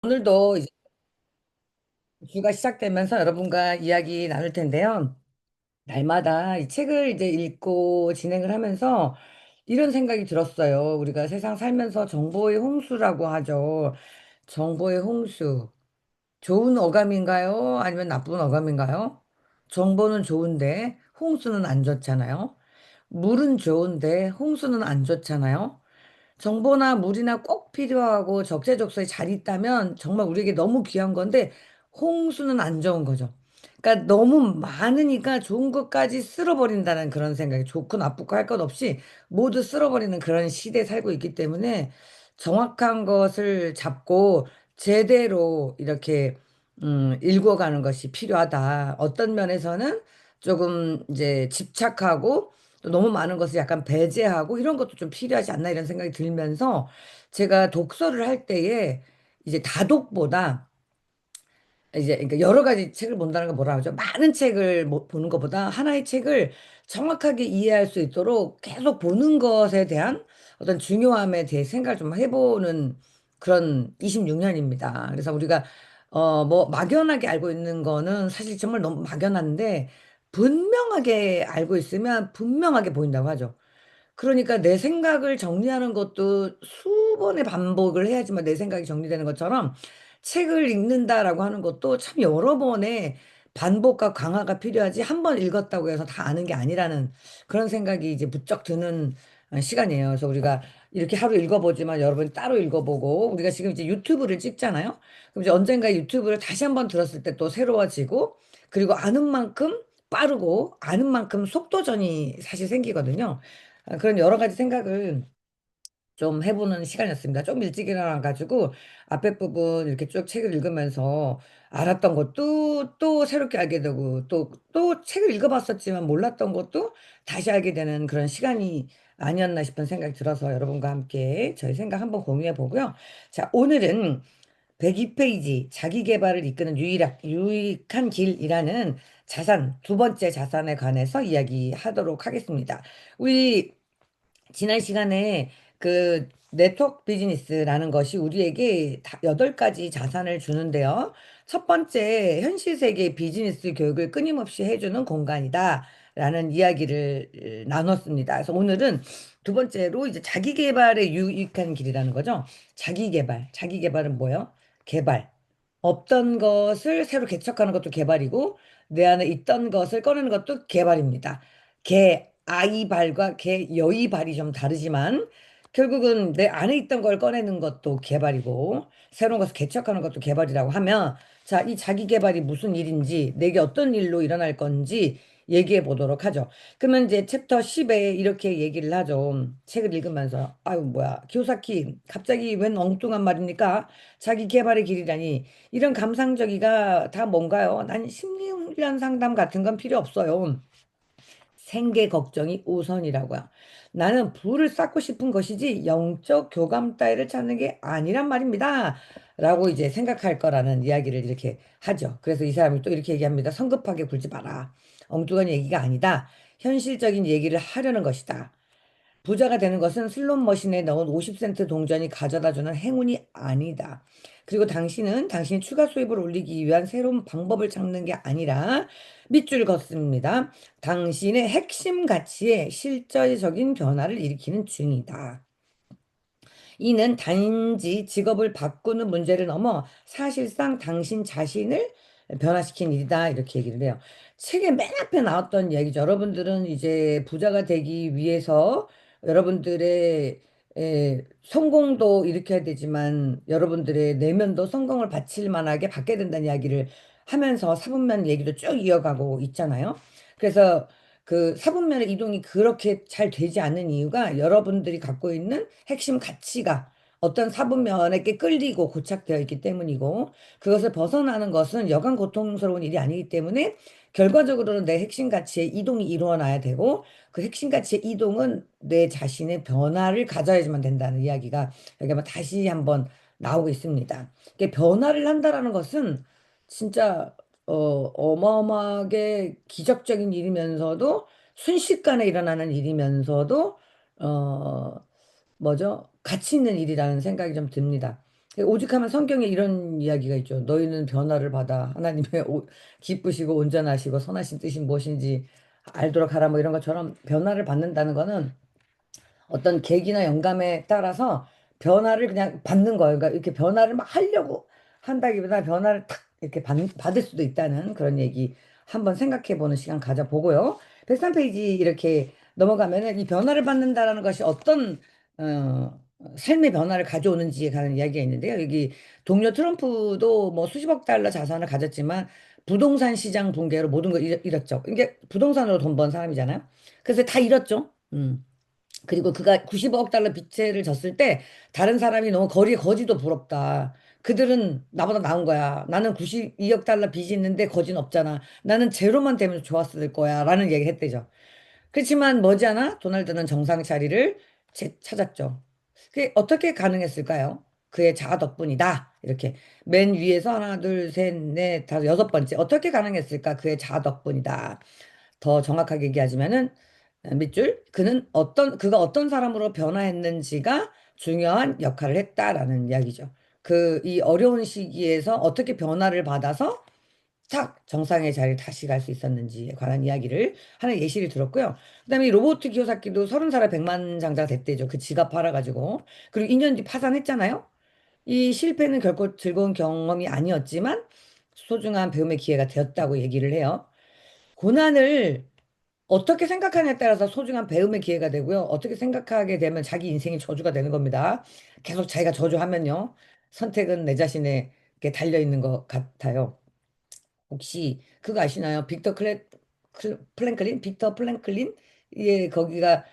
오늘도 이제 주가 시작되면서 여러분과 이야기 나눌 텐데요. 날마다 이 책을 이제 읽고 진행을 하면서 이런 생각이 들었어요. 우리가 세상 살면서 정보의 홍수라고 하죠. 정보의 홍수. 좋은 어감인가요? 아니면 나쁜 어감인가요? 정보는 좋은데 홍수는 안 좋잖아요. 물은 좋은데 홍수는 안 좋잖아요. 정보나 물이나 꼭 필요하고 적재적소에 잘 있다면 정말 우리에게 너무 귀한 건데 홍수는 안 좋은 거죠. 그러니까 너무 많으니까 좋은 것까지 쓸어버린다는 그런 생각이 좋고 나쁘고 할 것 없이 모두 쓸어버리는 그런 시대에 살고 있기 때문에 정확한 것을 잡고 제대로 이렇게 읽어가는 것이 필요하다. 어떤 면에서는 조금 이제 집착하고 또 너무 많은 것을 약간 배제하고 이런 것도 좀 필요하지 않나 이런 생각이 들면서 제가 독서를 할 때에 이제 다독보다 이제 그러니까 여러 가지 책을 본다는 건 뭐라 하죠? 많은 책을 보는 것보다 하나의 책을 정확하게 이해할 수 있도록 계속 보는 것에 대한 어떤 중요함에 대해 생각을 좀 해보는 그런 26년입니다. 그래서 우리가 뭐 막연하게 알고 있는 거는 사실 정말 너무 막연한데 분명하게 알고 있으면 분명하게 보인다고 하죠. 그러니까 내 생각을 정리하는 것도 수번의 반복을 해야지만 내 생각이 정리되는 것처럼 책을 읽는다라고 하는 것도 참 여러 번의 반복과 강화가 필요하지 한 번 읽었다고 해서 다 아는 게 아니라는 그런 생각이 이제 부쩍 드는 시간이에요. 그래서 우리가 이렇게 하루 읽어보지만 여러분 따로 읽어보고 우리가 지금 이제 유튜브를 찍잖아요. 그럼 이제 언젠가 유튜브를 다시 한 번 들었을 때 또 새로워지고 그리고 아는 만큼 빠르고 아는 만큼 속도전이 사실 생기거든요. 그런 여러 가지 생각을 좀 해보는 시간이었습니다. 좀 일찍 일어나가지고 앞에 부분 이렇게 쭉 책을 읽으면서 알았던 것도 또 새롭게 알게 되고 또 책을 읽어봤었지만 몰랐던 것도 다시 알게 되는 그런 시간이 아니었나 싶은 생각이 들어서 여러분과 함께 저희 생각 한번 공유해 보고요. 자, 오늘은 102페이지 자기 개발을 이끄는 유익한 길이라는 두 번째 자산에 관해서 이야기하도록 하겠습니다. 우리 지난 시간에 그 네트워크 비즈니스라는 것이 우리에게 8가지 자산을 주는데요. 첫 번째, 현실 세계 비즈니스 교육을 끊임없이 해주는 공간이다. 라는 이야기를 나눴습니다. 그래서 오늘은 두 번째로 이제 자기 개발에 유익한 길이라는 거죠. 자기 개발. 자기 개발은 뭐예요? 개발. 없던 것을 새로 개척하는 것도 개발이고, 내 안에 있던 것을 꺼내는 것도 개발입니다. 아이 발과 여의 발이 좀 다르지만, 결국은 내 안에 있던 걸 꺼내는 것도 개발이고, 새로운 것을 개척하는 것도 개발이라고 하면, 자, 이 자기 개발이 무슨 일인지, 내게 어떤 일로 일어날 건지 얘기해 보도록 하죠. 그러면 이제 챕터 10에 이렇게 얘기를 하죠. 책을 읽으면서, 아유, 뭐야, 키오사키, 갑자기 웬 엉뚱한 말입니까? 자기 개발의 길이라니. 이런 감상적이가 다 뭔가요? 난 심리훈련 상담 같은 건 필요 없어요. 생계 걱정이 우선이라고요. 나는 부를 쌓고 싶은 것이지 영적 교감 따위를 찾는 게 아니란 말입니다. 라고 이제 생각할 거라는 이야기를 이렇게 하죠. 그래서 이 사람이 또 이렇게 얘기합니다. 성급하게 굴지 마라. 엉뚱한 얘기가 아니다. 현실적인 얘기를 하려는 것이다. 부자가 되는 것은 슬롯머신에 넣은 50센트 동전이 가져다 주는 행운이 아니다. 그리고 당신은 당신이 추가 수입을 올리기 위한 새로운 방법을 찾는 게 아니라 밑줄 걷습니다. 당신의 핵심 가치에 실질적인 변화를 일으키는 중이다. 이는 단지 직업을 바꾸는 문제를 넘어 사실상 당신 자신을 변화시킨 일이다. 이렇게 얘기를 해요. 책의 맨 앞에 나왔던 얘기죠. 여러분들은 이제 부자가 되기 위해서 여러분들의 성공도 일으켜야 되지만 여러분들의 내면도 성공을 바칠 만하게 바뀌어야 된다는 이야기를 하면서 사분면 얘기도 쭉 이어가고 있잖아요. 그래서 그 사분면의 이동이 그렇게 잘 되지 않는 이유가 여러분들이 갖고 있는 핵심 가치가 어떤 사분면에게 끌리고 고착되어 있기 때문이고 그것을 벗어나는 것은 여간 고통스러운 일이 아니기 때문에 결과적으로는 내 핵심 가치의 이동이 일어나야 되고 그 핵심 가치의 이동은 내 자신의 변화를 가져야지만 된다는 이야기가 여기 한번 다시 한번 나오고 있습니다. 이게 변화를 한다라는 것은 진짜 어마어마하게 기적적인 일이면서도 순식간에 일어나는 일이면서도 어, 뭐죠? 가치 있는 일이라는 생각이 좀 듭니다. 오직하면 성경에 이런 이야기가 있죠. 너희는 변화를 받아 하나님의 기쁘시고 온전하시고 선하신 뜻이 무엇인지 알도록 하라 뭐 이런 것처럼 변화를 받는다는 거는 어떤 계기나 영감에 따라서 변화를 그냥 받는 거예요. 그러니까 이렇게 변화를 막 하려고 한다기보다 변화를 탁 이렇게 받을 수도 있다는 그런 얘기 한번 생각해 보는 시간 가져보고요. 103페이지 이렇게 넘어가면은 이 변화를 받는다라는 것이 어떤 어, 삶의 변화를 가져오는지에 관한 이야기가 있는데요. 여기 동료 트럼프도 뭐 수십억 달러 자산을 가졌지만 부동산 시장 붕괴로 모든 걸 잃었죠. 이게 부동산으로 돈 번 사람이잖아요. 그래서 다 잃었죠. 그리고 그가 90억 달러 빚을 졌을 때 다른 사람이 너무 거리에 거지도 부럽다. 그들은 나보다 나은 거야. 나는 92억 달러 빚이 있는데 거지는 없잖아. 나는 제로만 되면 좋았을 거야. 라는 얘기를 했대죠. 그렇지만 머지않아 도널드는 정상 자리를 찾았죠. 그게 어떻게 가능했을까요? 그의 자아 덕분이다. 이렇게 맨 위에서 하나, 둘, 셋, 넷, 다섯, 여섯 번째. 어떻게 가능했을까? 그의 자아 덕분이다. 더 정확하게 얘기하자면은 밑줄 그가 어떤 사람으로 변화했는지가 중요한 역할을 했다라는 이야기죠. 그 이 어려운 시기에서 어떻게 변화를 받아서 탁 정상의 자리를 다시 갈 수 있었는지에 관한 이야기를 하는 예시를 들었고요. 그다음에 이 로버트 키요사키도 30살에 백만장자가 됐대죠. 그 지갑 팔아가지고. 그리고 2년 뒤 파산했잖아요. 이 실패는 결코 즐거운 경험이 아니었지만 소중한 배움의 기회가 되었다고 얘기를 해요. 고난을 어떻게 생각하냐에 따라서 소중한 배움의 기회가 되고요. 어떻게 생각하게 되면 자기 인생이 저주가 되는 겁니다. 계속 자기가 저주하면요. 선택은 내 자신에게 달려 있는 것 같아요. 혹시 그거 아시나요? 플랭클린? 빅터 플랭클린? 예, 거기가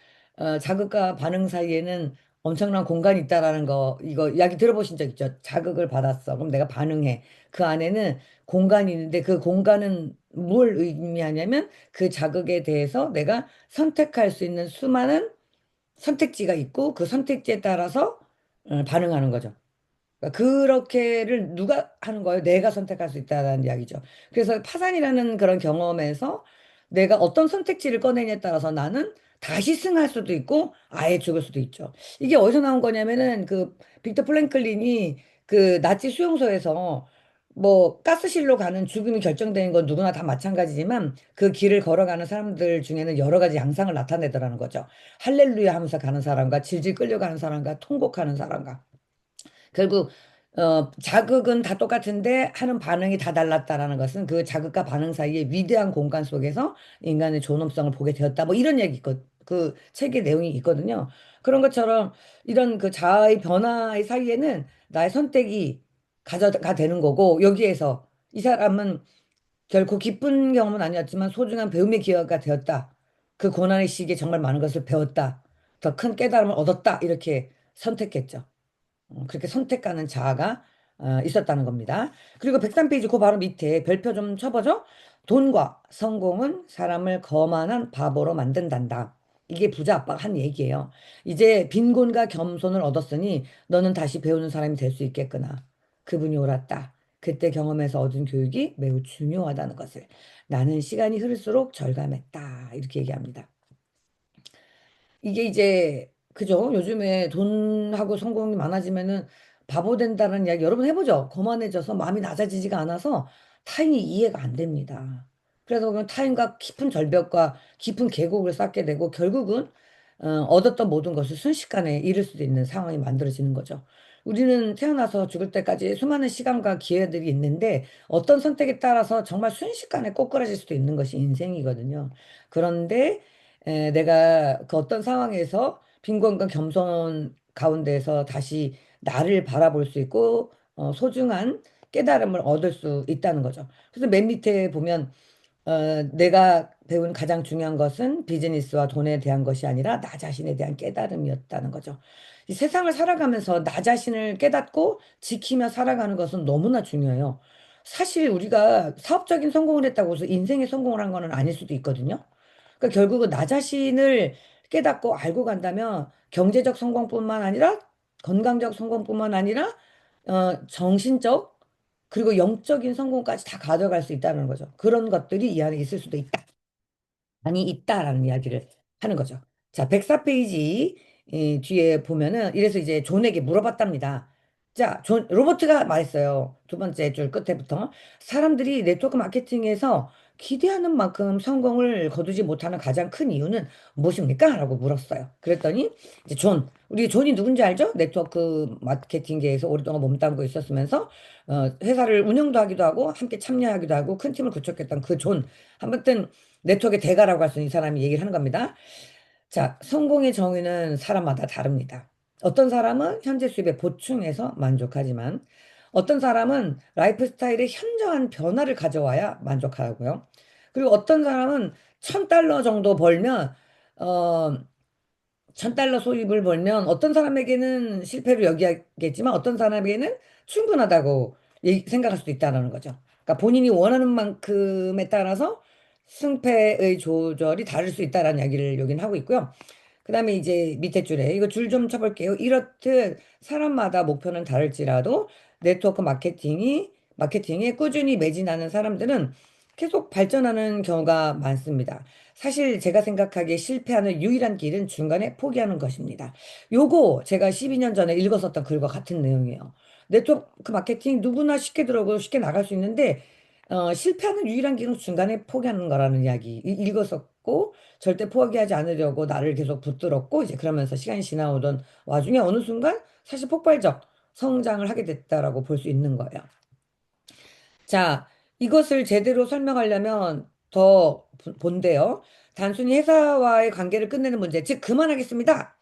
자극과 반응 사이에는 엄청난 공간이 있다라는 거 이거 이야기 들어보신 적 있죠? 자극을 받았어. 그럼 내가 반응해. 그 안에는 공간이 있는데 그 공간은 뭘 의미하냐면 그 자극에 대해서 내가 선택할 수 있는 수많은 선택지가 있고 그 선택지에 따라서 반응하는 거죠. 그러니까 그렇게를 누가 하는 거예요? 내가 선택할 수 있다는 이야기죠. 그래서 파산이라는 그런 경험에서 내가 어떤 선택지를 꺼내냐에 따라서 나는 다시 승할 수도 있고 아예 죽을 수도 있죠. 이게 어디서 나온 거냐면은 그 빅터 플랭클린이 그 나치 수용소에서 뭐 가스실로 가는 죽음이 결정되는 건 누구나 다 마찬가지지만 그 길을 걸어가는 사람들 중에는 여러 가지 양상을 나타내더라는 거죠. 할렐루야 하면서 가는 사람과 질질 끌려가는 사람과 통곡하는 사람과 결국 자극은 다 똑같은데 하는 반응이 다 달랐다라는 것은 그 자극과 반응 사이의 위대한 공간 속에서 인간의 존엄성을 보게 되었다. 뭐 이런 얘기 그 책의 내용이 있거든요. 그런 것처럼 이런 그 자아의 변화의 사이에는 나의 선택이 가져가 되는 거고 여기에서 이 사람은 결코 기쁜 경험은 아니었지만 소중한 배움의 기회가 되었다. 그 고난의 시기에 정말 많은 것을 배웠다. 더 큰 깨달음을 얻었다. 이렇게 선택했죠. 그렇게 선택하는 자아가 있었다는 겁니다. 그리고 103페이지 그 바로 밑에 별표 좀 쳐보죠. 돈과 성공은 사람을 거만한 바보로 만든단다. 이게 부자 아빠가 한 얘기예요. 이제 빈곤과 겸손을 얻었으니 너는 다시 배우는 사람이 될 수 있겠구나. 그분이 옳았다. 그때 경험에서 얻은 교육이 매우 중요하다는 것을 나는 시간이 흐를수록 절감했다. 이렇게 얘기합니다. 이게 이제 그죠? 요즘에 돈하고 성공이 많아지면은 바보 된다는 이야기 여러분 해보죠. 거만해져서 마음이 낮아지지가 않아서 타인이 이해가 안 됩니다. 그래서 그냥 타인과 깊은 절벽과 깊은 계곡을 쌓게 되고 결국은 얻었던 모든 것을 순식간에 잃을 수도 있는 상황이 만들어지는 거죠. 우리는 태어나서 죽을 때까지 수많은 시간과 기회들이 있는데 어떤 선택에 따라서 정말 순식간에 꼬꾸라질 수도 있는 것이 인생이거든요. 그런데 내가 그 어떤 상황에서 빈곤과 겸손 가운데서 다시 나를 바라볼 수 있고 소중한 깨달음을 얻을 수 있다는 거죠. 그래서 맨 밑에 보면 내가 배운 가장 중요한 것은 비즈니스와 돈에 대한 것이 아니라 나 자신에 대한 깨달음이었다는 거죠. 이 세상을 살아가면서 나 자신을 깨닫고 지키며 살아가는 것은 너무나 중요해요. 사실 우리가 사업적인 성공을 했다고 해서 인생의 성공을 한 거는 아닐 수도 있거든요. 그러니까 결국은 나 자신을 깨닫고 알고 간다면 경제적 성공뿐만 아니라 건강적 성공뿐만 아니라 정신적 그리고 영적인 성공까지 다 가져갈 수 있다는 거죠. 그런 것들이 이 안에 있을 수도 있다. 많이 있다라는 이야기를 하는 거죠. 자, 104페이지 뒤에 보면은 이래서 이제 존에게 물어봤답니다. 자, 로버트가 말했어요. 두 번째 줄 끝에부터. 사람들이 네트워크 마케팅에서 기대하는 만큼 성공을 거두지 못하는 가장 큰 이유는 무엇입니까? 라고 물었어요. 그랬더니, 이제 우리 존이 누군지 알죠? 네트워크 마케팅계에서 오랫동안 몸담고 있었으면서, 회사를 운영도 하기도 하고, 함께 참여하기도 하고, 큰 팀을 구축했던 그 아무튼, 네트워크의 대가라고 할 수 있는 이 사람이 얘기를 하는 겁니다. 자, 성공의 정의는 사람마다 다릅니다. 어떤 사람은 현재 수입에 보충해서 만족하지만 어떤 사람은 라이프 스타일의 현저한 변화를 가져와야 만족하고요. 그리고 어떤 사람은 1,000달러 정도 벌면 어, 1,000달러 소입을 벌면 어떤 사람에게는 실패로 여기겠지만 어떤 사람에게는 충분하다고 생각할 수도 있다는 거죠. 그러니까 본인이 원하는 만큼에 따라서 승패의 조절이 다를 수 있다는 이야기를 여기는 하고 있고요. 그다음에 이제 밑에 줄에 이거 줄 좀 쳐볼게요. 이렇듯 사람마다 목표는 다를지라도 네트워크 마케팅에 꾸준히 매진하는 사람들은 계속 발전하는 경우가 많습니다. 사실 제가 생각하기에 실패하는 유일한 길은 중간에 포기하는 것입니다. 요거 제가 12년 전에 읽었었던 글과 같은 내용이에요. 네트워크 마케팅 누구나 쉽게 들어오고 쉽게 나갈 수 있는데 실패하는 유일한 길은 중간에 포기하는 거라는 이야기 읽었었고 절대 포기하지 않으려고 나를 계속 붙들었고 이제 그러면서 시간이 지나오던 와중에 어느 순간 사실 폭발적 성장을 하게 됐다라고 볼 수 있는 거예요. 자, 이것을 제대로 설명하려면 더 본데요. 단순히 회사와의 관계를 끝내는 문제, 즉 그만하겠습니다.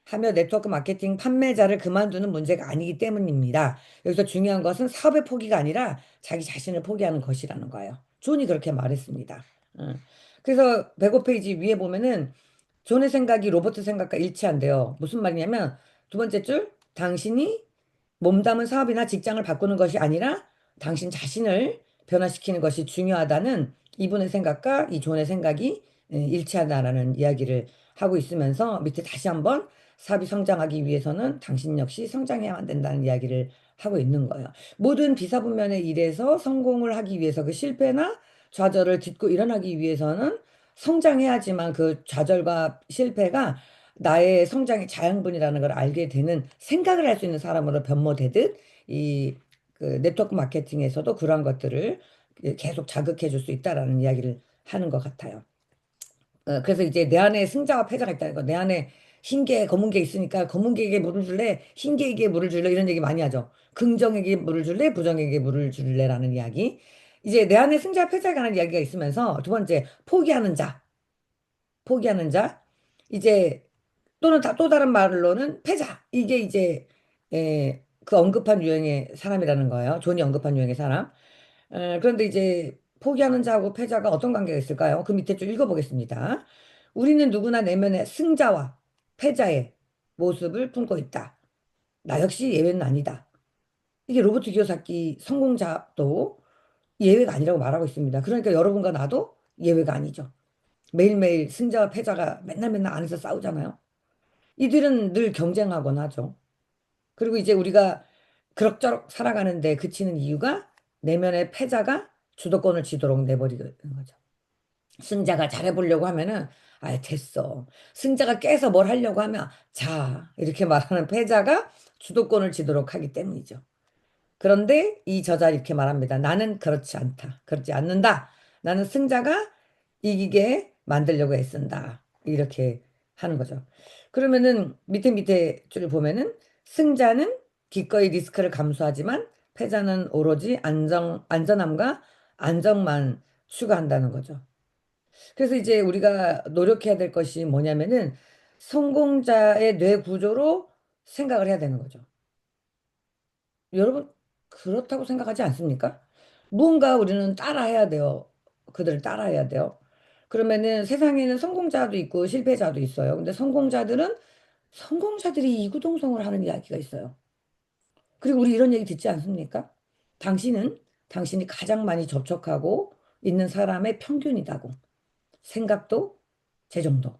하며 네트워크 마케팅 판매자를 그만두는 문제가 아니기 때문입니다. 여기서 중요한 것은 사업의 포기가 아니라 자기 자신을 포기하는 것이라는 거예요. 존이 그렇게 말했습니다. 응. 그래서 105페이지 위에 보면은 존의 생각이 로버트 생각과 일치한대요. 무슨 말이냐면 두 번째 줄, 당신이 몸담은 사업이나 직장을 바꾸는 것이 아니라 당신 자신을 변화시키는 것이 중요하다는 이분의 생각과 이 존의 생각이 일치하다라는 이야기를 하고 있으면서 밑에 다시 한번 사업이 성장하기 위해서는 당신 역시 성장해야만 된다는 이야기를 하고 있는 거예요. 모든 비사분면의 일에서 성공을 하기 위해서 그 실패나 좌절을 딛고 일어나기 위해서는 성장해야지만 그 좌절과 실패가 나의 성장의 자양분이라는 걸 알게 되는 생각을 할 수 있는 사람으로 변모되듯 이 그 네트워크 마케팅에서도 그러한 것들을 계속 자극해 줄 수 있다라는 이야기를 하는 것 같아요. 그래서 이제 내 안에 승자와 패자가 있다는 거. 내 안에 흰 개, 검은 게 있으니까 검은 개에게 물을 줄래, 흰 개에게 물을 줄래 이런 얘기 많이 하죠. 긍정에게 물을 줄래, 부정에게 물을 줄래라는 이야기. 이제 내 안에 승자와 패자가 하는 이야기가 있으면서 두 번째 포기하는 자. 이제 또는 또 다른 말로는 패자. 이게 이제 그 언급한 유형의 사람이라는 거예요. 존이 언급한 유형의 사람. 그런데 이제 포기하는 자하고 패자가 어떤 관계가 있을까요? 그 밑에 좀 읽어보겠습니다. 우리는 누구나 내면의 승자와 패자의 모습을 품고 있다. 나 역시 예외는 아니다. 이게 로버트 기요사키 성공자도 예외가 아니라고 말하고 있습니다. 그러니까 여러분과 나도 예외가 아니죠. 매일매일 승자와 패자가 맨날 맨날 안에서 싸우잖아요. 이들은 늘 경쟁하곤 하죠. 그리고 이제 우리가 그럭저럭 살아가는데 그치는 이유가 내면의 패자가 주도권을 쥐도록 내버리는 거죠. 승자가 잘해보려고 하면은 아예 됐어. 승자가 깨서 뭘 하려고 하면 자 이렇게 말하는 패자가 주도권을 쥐도록 하기 때문이죠. 그런데 이 저자 이렇게 말합니다. 나는 그렇지 않다. 그렇지 않는다. 나는 승자가 이기게 만들려고 애쓴다. 이렇게 하는 거죠. 그러면은 밑에 줄 보면은 승자는 기꺼이 리스크를 감수하지만 패자는 오로지 안전함과 안정만 추구한다는 거죠. 그래서 이제 우리가 노력해야 될 것이 뭐냐면은 성공자의 뇌 구조로 생각을 해야 되는 거죠. 여러분, 그렇다고 생각하지 않습니까? 무언가 우리는 따라해야 돼요. 그들을 따라해야 돼요. 그러면은 세상에는 성공자도 있고 실패자도 있어요. 근데 성공자들이 이구동성을 하는 이야기가 있어요. 그리고 우리 이런 얘기 듣지 않습니까? 당신은 당신이 가장 많이 접촉하고 있는 사람의 평균이다고. 생각도, 재정도.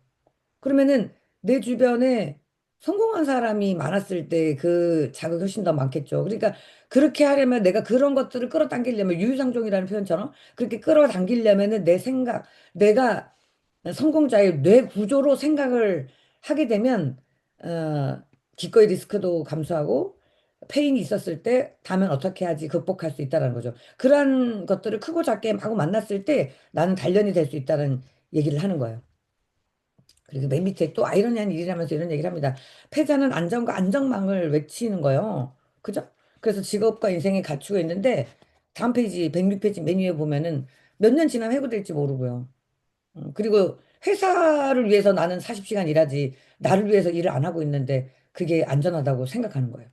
그러면은 내 주변에 성공한 사람이 많았을 때 그 자극이 훨씬 더 많겠죠. 그러니까 그렇게 하려면 내가 그런 것들을 끌어당기려면 유유상종이라는 표현처럼 그렇게 끌어당기려면은 내 생각, 내가 성공자의 뇌 구조로 생각을 하게 되면 기꺼이 리스크도 감수하고 페인이 있었을 때 다음엔 어떻게 하지 극복할 수 있다는 거죠. 그러한 것들을 크고 작게 마구 만났을 때 나는 단련이 될 수 있다는 얘기를 하는 거예요. 그리고 맨 밑에 또 아이러니한 일이라면서 이런 얘기를 합니다. 패자는 안정과 안정망을 외치는 거예요. 그죠? 그래서 직업과 인생이 갖추고 있는데 다음 페이지 106페이지 맨 위에 보면은 몇 년 지나면 해고될지 모르고요. 그리고 회사를 위해서 나는 40시간 일하지 나를 위해서 일을 안 하고 있는데 그게 안전하다고 생각하는 거예요.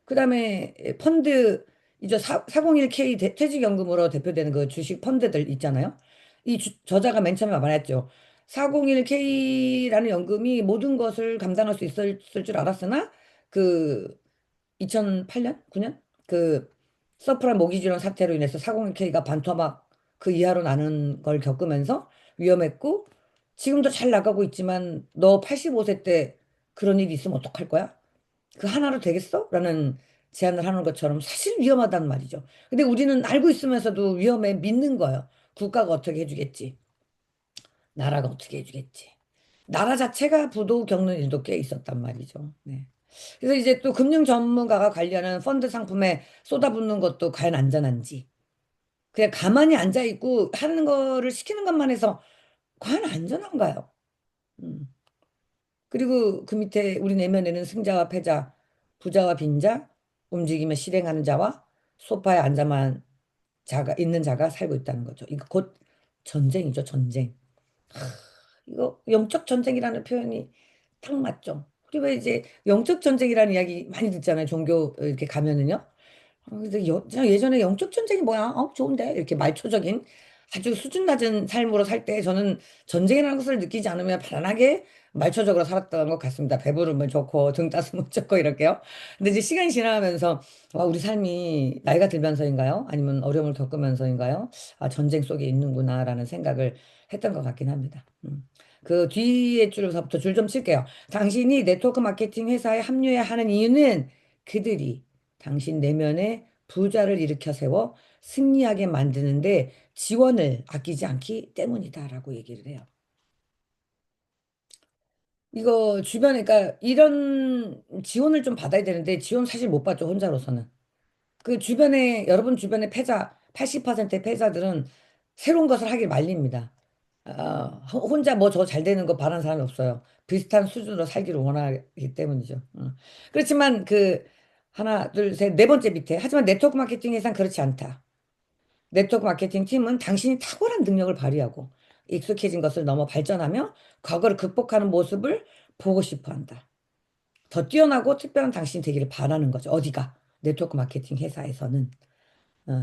그다음에 펀드 이제 401k 퇴직연금으로 대표되는 그 주식 펀드들 있잖아요. 이 저자가 맨 처음에 말했죠. 401k라는 연금이 모든 것을 감당할 수 있을 줄 알았으나 그 2008년? 9년? 그 서프라임 모기지론 사태로 인해서 401k가 반토막 그 이하로 나는 걸 겪으면서 위험했고 지금도 잘 나가고 있지만 너 85세 때 그런 일이 있으면 어떡할 거야? 그 하나로 되겠어? 라는 제안을 하는 것처럼 사실 위험하단 말이죠. 근데 우리는 알고 있으면서도 위험에 믿는 거예요. 국가가 어떻게 해주겠지. 나라가 어떻게 해주겠지. 나라 자체가 부도 겪는 일도 꽤 있었단 말이죠. 네. 그래서 이제 또 금융 전문가가 관리하는 펀드 상품에 쏟아붓는 것도 과연 안전한지. 그냥 가만히 앉아 있고 하는 거를 시키는 것만 해서 과연 안전한가요? 음. 그리고 그 밑에 우리 내면에는 승자와 패자, 부자와 빈자, 움직이며 실행하는 자와 소파에 앉아만 있는 자가 살고 있다는 거죠. 이거 곧 전쟁이죠, 전쟁. 이거 영적 전쟁이라는 표현이 딱 맞죠. 그리고 이제 영적 전쟁이라는 이야기 많이 듣잖아요. 종교 이렇게 가면은요. 근데 저 예전에 영적 전쟁이 뭐야? 좋은데? 이렇게 말초적인 아주 수준 낮은 삶으로 살 때 저는 전쟁이라는 것을 느끼지 않으면 편안하게 말초적으로 살았던 것 같습니다. 배부르면 좋고 등 따스면 좋고 이렇게요. 근데 이제 시간이 지나가면서 와, 우리 삶이 나이가 들면서인가요? 아니면 어려움을 겪으면서인가요? 아, 전쟁 속에 있는구나라는 생각을 했던 것 같긴 합니다. 그 뒤에 줄부터 줄 좀 칠게요. 당신이 네트워크 마케팅 회사에 합류해야 하는 이유는 그들이 당신 내면에 부자를 일으켜 세워 승리하게 만드는데 지원을 아끼지 않기 때문이다라고 얘기를 해요. 이거 주변에, 그러니까 이런 지원을 좀 받아야 되는데 지원 사실 못 받죠, 혼자로서는. 그 주변에, 여러분 주변에 패자, 80%의 패자들은 새로운 것을 하길 말립니다. 혼자 뭐 저 잘 되는 거 바라는 사람이 없어요. 비슷한 수준으로 살기를 원하기 때문이죠. 그렇지만 그 하나, 둘, 셋, 네 번째 밑에. 하지만 네트워크 마케팅 회사는 그렇지 않다. 네트워크 마케팅 팀은 당신이 탁월한 능력을 발휘하고 익숙해진 것을 넘어 발전하며 과거를 극복하는 모습을 보고 싶어 한다. 더 뛰어나고 특별한 당신이 되기를 바라는 거죠. 어디가? 네트워크 마케팅 회사에서는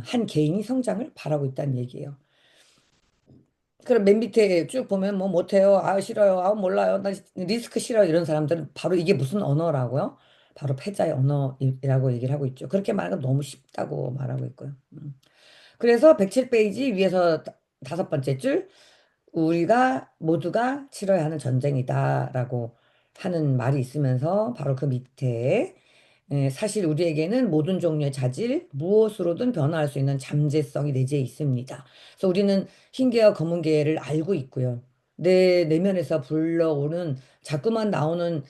한 개인이 성장을 바라고 있다는 얘기예요. 그럼 맨 밑에 쭉 보면 뭐 못해요. 아, 싫어요. 아, 몰라요. 나 리스크 싫어요. 이런 사람들은 바로 이게 무슨 언어라고요? 바로 패자의 언어라고 얘기를 하고 있죠. 그렇게 말하는 건 너무 쉽다고 말하고 있고요. 그래서 107페이지 위에서 다섯 번째 줄, 우리가 모두가 치러야 하는 전쟁이다라고 하는 말이 있으면서 바로 그 밑에 사실 우리에게는 모든 종류의 자질, 무엇으로든 변화할 수 있는 잠재성이 내재해 있습니다. 그래서 우리는 흰개와 검은개를 알고 있고요. 내 내면에서 불러오는 자꾸만 나오는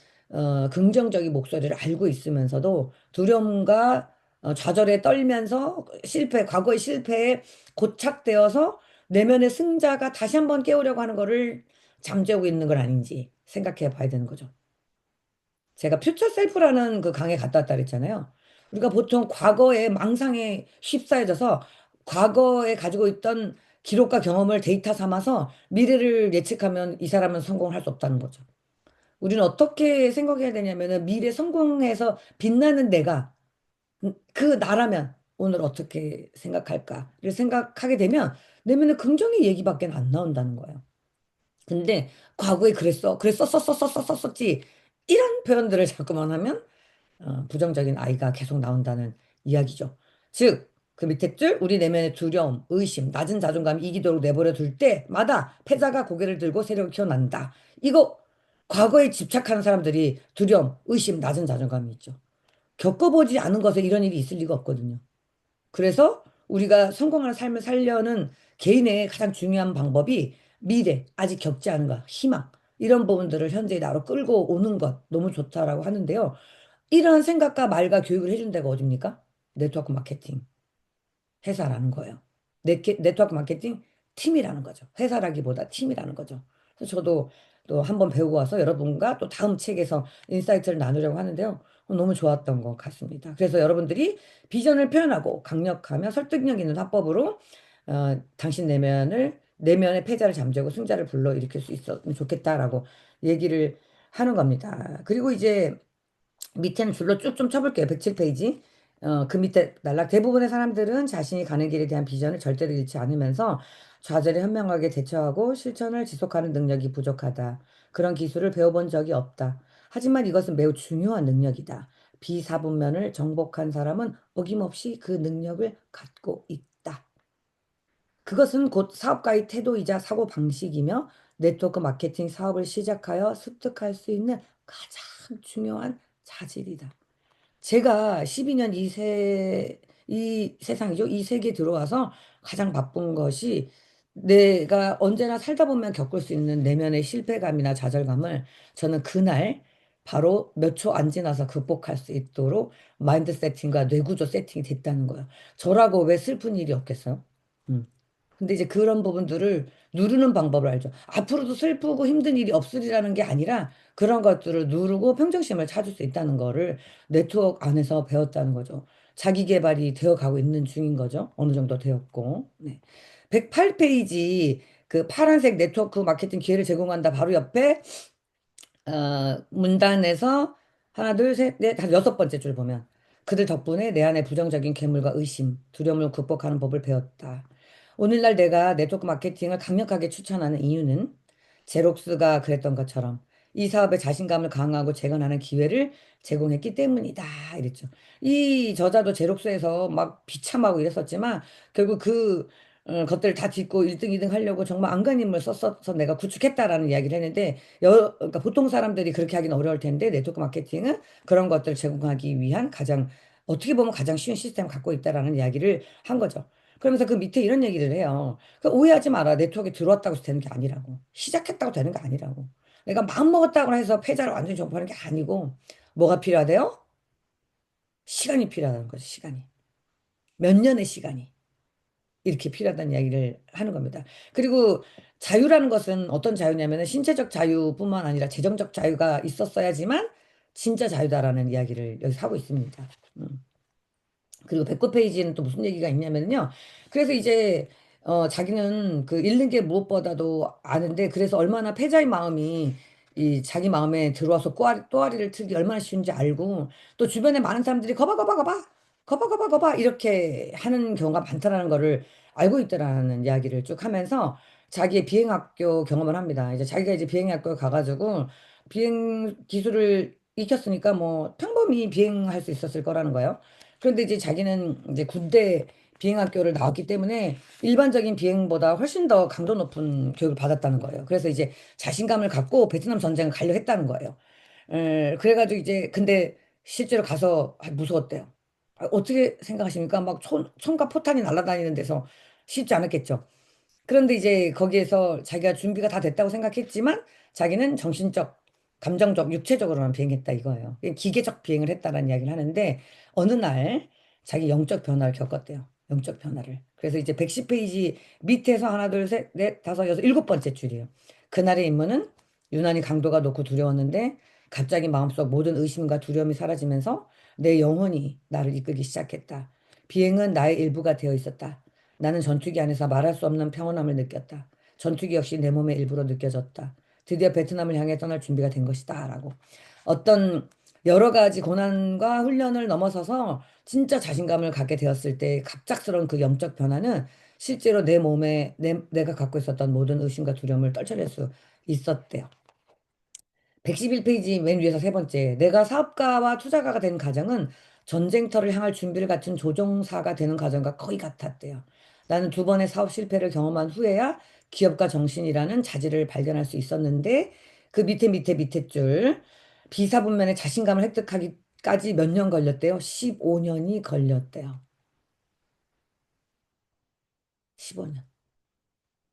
긍정적인 목소리를 알고 있으면서도 두려움과 좌절에 떨면서 과거의 실패에 고착되어서 내면의 승자가 다시 한번 깨우려고 하는 거를 잠재우고 있는 건 아닌지 생각해 봐야 되는 거죠. 제가 퓨처 셀프라는 그 강의 갔다 왔다 그랬잖아요. 우리가 보통 과거의 망상에 휩싸여져서 과거에 가지고 있던 기록과 경험을 데이터 삼아서 미래를 예측하면 이 사람은 성공할 수 없다는 거죠. 우리는 어떻게 생각해야 되냐면은 미래 성공해서 빛나는 내가 그 나라면 오늘 어떻게 생각할까를 생각하게 되면 내면에 긍정의 얘기밖에 안 나온다는 거예요. 근데 과거에 그랬었었었었었었지 이런 표현들을 자꾸만 하면 부정적인 아이가 계속 나온다는 이야기죠. 즉, 그 밑에 줄 우리 내면의 두려움, 의심, 낮은 자존감이 이기도록 내버려 둘 때마다 패자가 고개를 들고 세력을 키워난다. 이거 과거에 집착하는 사람들이 두려움, 의심, 낮은 자존감이 있죠. 겪어보지 않은 것에 이런 일이 있을 리가 없거든요. 그래서 우리가 성공하는 삶을 살려는 개인의 가장 중요한 방법이 미래, 아직 겪지 않은 것, 희망, 이런 부분들을 현재의 나로 끌고 오는 것 너무 좋다라고 하는데요. 이런 생각과 말과 교육을 해준 데가 어딥니까? 네트워크 마케팅 회사라는 거예요. 네트워크 마케팅 팀이라는 거죠. 회사라기보다 팀이라는 거죠. 그래서 저도 또 한번 배우고 와서 여러분과 또 다음 책에서 인사이트를 나누려고 하는데요. 너무 좋았던 것 같습니다. 그래서 여러분들이 비전을 표현하고 강력하며 설득력 있는 화법으로 당신 내면의 패자를 잠재우고 승자를 불러일으킬 수 있었으면 좋겠다라고 얘기를 하는 겁니다. 그리고 이제 밑에는 줄로 쭉 좀 쳐볼게요. 107페이지. 그 밑에 날락 대부분의 사람들은 자신이 가는 길에 대한 비전을 절대로 잃지 않으면서 좌절에 현명하게 대처하고 실천을 지속하는 능력이 부족하다. 그런 기술을 배워본 적이 없다. 하지만 이것은 매우 중요한 능력이다. 비사분면을 정복한 사람은 어김없이 그 능력을 갖고 있다. 그것은 곧 사업가의 태도이자 사고 방식이며 네트워크 마케팅 사업을 시작하여 습득할 수 있는 가장 중요한 자질이다. 제가 12년 이 세상이죠. 이 세계에 들어와서 가장 바쁜 것이 내가 언제나 살다 보면 겪을 수 있는 내면의 실패감이나 좌절감을 저는 그날 바로 몇 초 안 지나서 극복할 수 있도록 마인드 세팅과 뇌구조 세팅이 됐다는 거예요. 저라고 왜 슬픈 일이 없겠어요? 음. 근데 이제 그런 부분들을 누르는 방법을 알죠. 앞으로도 슬프고 힘든 일이 없으리라는 게 아니라 그런 것들을 누르고 평정심을 찾을 수 있다는 거를 네트워크 안에서 배웠다는 거죠. 자기 개발이 되어 가고 있는 중인 거죠. 어느 정도 되었고. 네. 108페이지 그 파란색 네트워크 마케팅 기회를 제공한다 바로 옆에 문단에서 하나, 둘, 셋, 넷, 다섯, 여섯 번째 줄 보면 그들 덕분에 내 안에 부정적인 괴물과 의심, 두려움을 극복하는 법을 배웠다. 오늘날 내가 네트워크 마케팅을 강력하게 추천하는 이유는 제록스가 그랬던 것처럼 이 사업에 자신감을 강화하고 재건하는 기회를 제공했기 때문이다. 이랬죠. 이 저자도 제록스에서 막 비참하고 이랬었지만 결국 그 것들을 다 딛고 1등, 2등 하려고 정말 안간힘을 썼어서 내가 구축했다라는 이야기를 했는데 그러니까 보통 사람들이 그렇게 하기는 어려울 텐데 네트워크 마케팅은 그런 것들을 제공하기 위한 가장 어떻게 보면 가장 쉬운 시스템을 갖고 있다라는 이야기를 한 거죠. 그러면서 그 밑에 이런 얘기를 해요. 그 오해하지 마라. 네트워크에 들어왔다고 해서 되는 게 아니라고. 시작했다고 되는 게 아니라고. 내가 마음 먹었다고 해서 패자를 완전히 정복하는 게 아니고 뭐가 필요하대요? 시간이 필요하다는 거죠. 시간이. 몇 년의 시간이. 이렇게 필요하다는 이야기를 하는 겁니다. 그리고 자유라는 것은 어떤 자유냐면은 신체적 자유뿐만 아니라 재정적 자유가 있었어야지만 진짜 자유다라는 이야기를 여기서 하고 있습니다. 음. 그리고 109페이지는 또 무슨 얘기가 있냐면요. 그래서 이제 자기는 그 잃는 게 무엇보다도 아는데 그래서 얼마나 패자의 마음이 이 자기 마음에 들어와서 또아리를 틀기 얼마나 쉬운지 알고 또 주변에 많은 사람들이 거봐 거봐 거봐 거봐 거봐 거봐 이렇게 하는 경우가 많다라는 거를 알고 있다라는 이야기를 쭉 하면서 자기의 비행학교 경험을 합니다. 이제 자기가 이제 비행학교 가가지고 비행 기술을 익혔으니까 뭐 평범히 비행할 수 있었을 거라는 거예요. 그런데 이제 자기는 이제 군대 비행학교를 나왔기 때문에 일반적인 비행보다 훨씬 더 강도 높은 교육을 받았다는 거예요. 그래서 이제 자신감을 갖고 베트남 전쟁을 가려 했다는 거예요. 그래가지고 이제 근데 실제로 가서 무서웠대요. 어떻게 생각하십니까? 막 총과 포탄이 날아다니는 데서 쉽지 않았겠죠. 그런데 이제 거기에서 자기가 준비가 다 됐다고 생각했지만 자기는 정신적, 감정적, 육체적으로만 비행했다 이거예요. 기계적 비행을 했다라는 이야기를 하는데 어느 날 자기 영적 변화를 겪었대요. 영적 변화를. 그래서 이제 110페이지 밑에서 하나, 둘, 셋, 넷, 다섯, 여섯, 일곱 번째 줄이에요. 그날의 임무는 유난히 강도가 높고 두려웠는데 갑자기 마음속 모든 의심과 두려움이 사라지면서 내 영혼이 나를 이끌기 시작했다. 비행은 나의 일부가 되어 있었다. 나는 전투기 안에서 말할 수 없는 평온함을 느꼈다. 전투기 역시 내 몸의 일부로 느껴졌다. 드디어 베트남을 향해 떠날 준비가 된 것이다. 라고. 어떤 여러 가지 고난과 훈련을 넘어서서 진짜 자신감을 갖게 되었을 때 갑작스러운 그 영적 변화는 실제로 내 몸에 내가 갖고 있었던 모든 의심과 두려움을 떨쳐낼 수 있었대요. 111페이지 맨 위에서 세 번째. 내가 사업가와 투자가가 된 과정은 전쟁터를 향할 준비를 갖춘 조종사가 되는 과정과 거의 같았대요. 나는 두 번의 사업 실패를 경험한 후에야 기업가 정신이라는 자질을 발견할 수 있었는데 그 밑에 줄 비사분면의 자신감을 획득하기까지 몇 년 걸렸대요? 15년이 걸렸대요. 15년.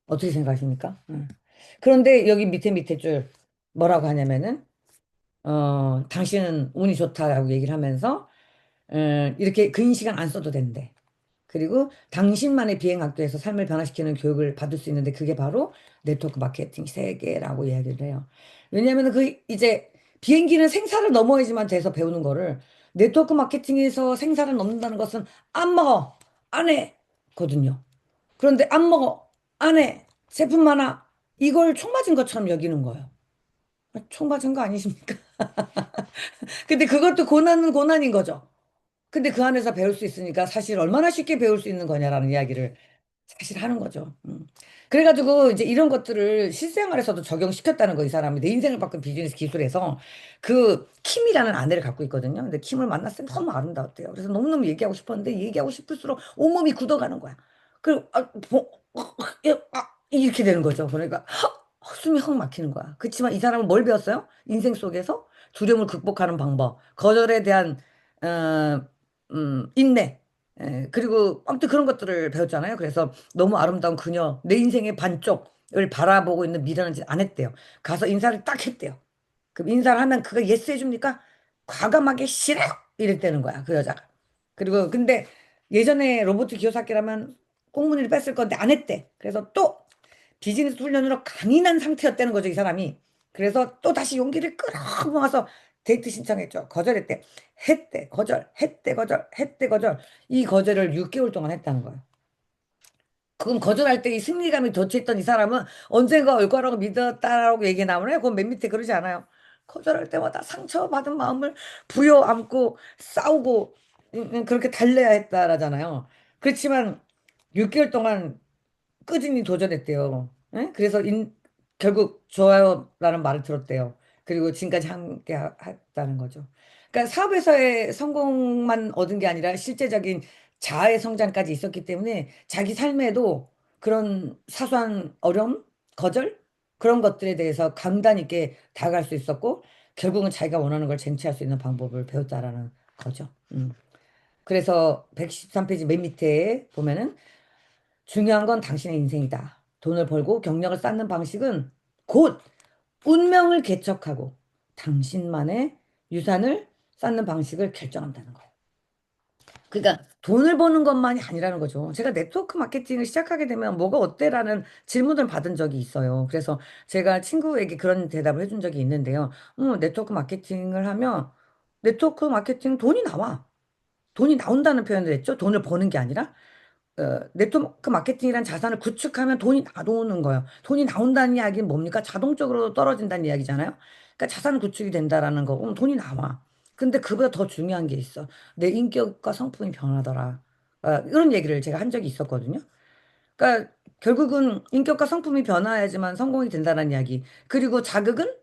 어떻게 생각하십니까? 그런데 여기 밑에 줄 뭐라고 하냐면은 당신은 운이 좋다라고 얘기를 하면서 이렇게 긴 시간 안 써도 된대. 그리고 당신만의 비행학교에서 삶을 변화시키는 교육을 받을 수 있는데 그게 바로 네트워크 마케팅 세계라고 이야기를 해요. 왜냐하면 그 이제 비행기는 생사를 넘어야지만 돼서 배우는 거를 네트워크 마케팅에서 생사를 넘는다는 것은 안 먹어, 안 해, 거든요. 그런데 안 먹어, 안 해, 제품 많아. 이걸 총 맞은 것처럼 여기는 거예요. 총 맞은 거 아니십니까? 근데 그것도 고난은 고난인 거죠. 근데 그 안에서 배울 수 있으니까 사실 얼마나 쉽게 배울 수 있는 거냐라는 이야기를 사실 하는 거죠. 그래가지고 이제 이런 것들을 실생활에서도 적용시켰다는 거, 이 사람이. 내 인생을 바꾼 비즈니스 기술에서 그 킴이라는 아내를 갖고 있거든요. 근데 킴을 만났을 때 너무 아름다웠대요. 그래서 너무너무 얘기하고 싶었는데 얘기하고 싶을수록 온몸이 굳어가는 거야. 그, 이렇게 되는 거죠. 그러니까 숨이 확 막히는 거야. 그렇지만 이 사람은 뭘 배웠어요? 인생 속에서 두려움을 극복하는 방법, 거절에 대한 인내, 그리고 아무튼 그런 것들을 배웠잖아요. 그래서 너무 아름다운 그녀, 내 인생의 반쪽을 바라보고 있는 미련은 안 했대요. 가서 인사를 딱 했대요. 그럼 인사를 하면 그가 예스 해줍니까? 과감하게 싫어! 이랬다는 거야, 그 여자가. 그리고 근데 예전에 로버트 기요사키라면 꽁무니를 뺐을 건데 안 했대. 그래서 또 비즈니스 훈련으로 강인한 상태였다는 거죠, 이 사람이. 그래서 또 다시 용기를 끌어모아서 데이트 신청했죠. 거절했대. 했대, 거절, 했대, 거절, 했대, 거절. 이 거절을 6개월 동안 했다는 거예요. 그럼 거절할 때 이 승리감이 돋쳐있던 이 사람은 언젠가 올 거라고 믿었다라고 얘기 나오나요? 그건 맨 밑에 그러지 않아요. 거절할 때마다 상처받은 마음을 부여안고 싸우고 그렇게 달래야 했다라잖아요. 그렇지만 6개월 동안 꾸준히 도전했대요. 예? 그래서 결국 좋아요라는 말을 들었대요. 그리고 지금까지 함께 했다는 거죠. 그러니까 사업에서의 성공만 얻은 게 아니라 실제적인 자아의 성장까지 있었기 때문에 자기 삶에도 그런 사소한 어려움, 거절 그런 것들에 대해서 강단 있게 다가갈 수 있었고 결국은 자기가 원하는 걸 쟁취할 수 있는 방법을 배웠다라는 거죠. 그래서 113페이지 맨 밑에 보면은 중요한 건 당신의 인생이다. 돈을 벌고 경력을 쌓는 방식은 곧 운명을 개척하고 당신만의 유산을 쌓는 방식을 결정한다는 거예요. 그러니까 돈을 버는 것만이 아니라는 거죠. 제가 네트워크 마케팅을 시작하게 되면 뭐가 어때라는 질문을 받은 적이 있어요. 그래서 제가 친구에게 그런 대답을 해준 적이 있는데요. 네트워크 마케팅을 하면 네트워크 마케팅 돈이 나와. 돈이 나온다는 표현을 했죠. 돈을 버는 게 아니라. 네트워크 마케팅이란 자산을 구축하면 돈이 나오는 거예요. 돈이 나온다는 이야기는 뭡니까? 자동적으로 떨어진다는 이야기잖아요. 그러니까 자산 구축이 된다라는 거. 돈이 나와. 근데 그보다 더 중요한 게 있어. 내 인격과 성품이 변하더라. 이런 얘기를 제가 한 적이 있었거든요. 그러니까 결국은 인격과 성품이 변화해야지만 성공이 된다는 이야기. 그리고 자극은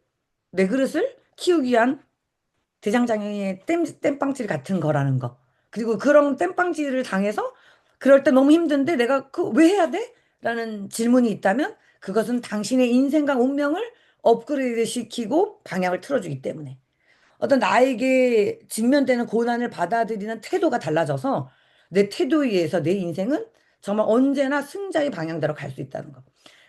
내 그릇을 키우기 위한 대장장이의 땜빵질 같은 거라는 거. 그리고 그런 땜빵질을 당해서 그럴 때 너무 힘든데 내가 그 왜 해야 돼? 라는 질문이 있다면 그것은 당신의 인생과 운명을 업그레이드 시키고 방향을 틀어주기 때문에. 어떤 나에게 직면되는 고난을 받아들이는 태도가 달라져서 내 태도에 의해서 내 인생은 정말 언제나 승자의 방향대로 갈 수 있다는 거.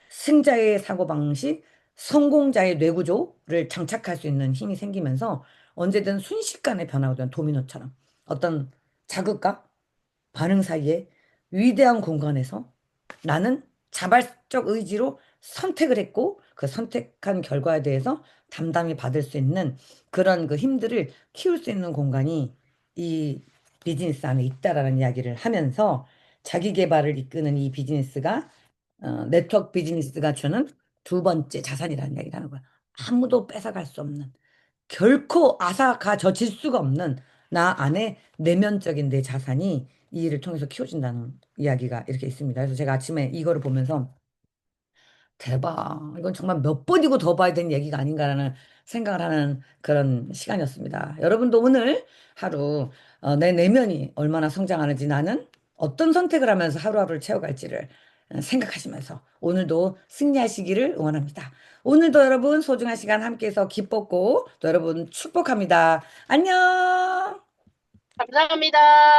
승자의 사고방식, 성공자의 뇌구조를 장착할 수 있는 힘이 생기면서 언제든 순식간에 변화하던 도미노처럼 어떤 자극과 반응 사이에 위대한 공간에서 나는 자발적 의지로 선택을 했고 그 선택한 결과에 대해서 담당이 받을 수 있는 그런 그 힘들을 키울 수 있는 공간이 이 비즈니스 안에 있다라는 이야기를 하면서 자기 개발을 이끄는 이 비즈니스가 네트워크 비즈니스가 주는 두 번째 자산이라는 이야기를 하는 거야. 아무도 뺏어갈 수 없는 결코 앗아가져질 수가 없는 나 안에 내면적인 내 자산이 이 일을 통해서 키워진다는 이야기가 이렇게 있습니다. 그래서 제가 아침에 이거를 보면서 대박. 이건 정말 몇 번이고 더 봐야 되는 얘기가 아닌가라는 생각을 하는 그런 시간이었습니다. 여러분도 오늘 하루 내 내면이 얼마나 성장하는지 나는 어떤 선택을 하면서 하루하루를 채워갈지를 생각하시면서 오늘도 승리하시기를 응원합니다. 오늘도 여러분 소중한 시간 함께해서 기뻤고 또 여러분 축복합니다. 안녕! 감사합니다.